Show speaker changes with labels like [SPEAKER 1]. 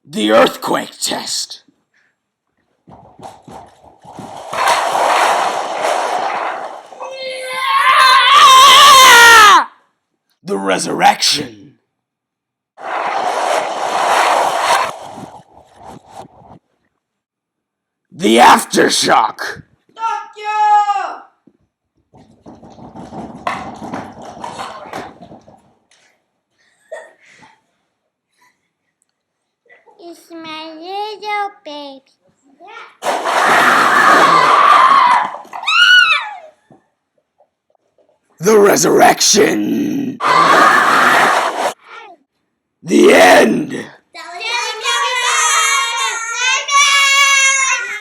[SPEAKER 1] The earthquake test. The resurrection. The aftershock.
[SPEAKER 2] Tokyo!
[SPEAKER 3] It's my little baby.
[SPEAKER 1] The resurrection. The end.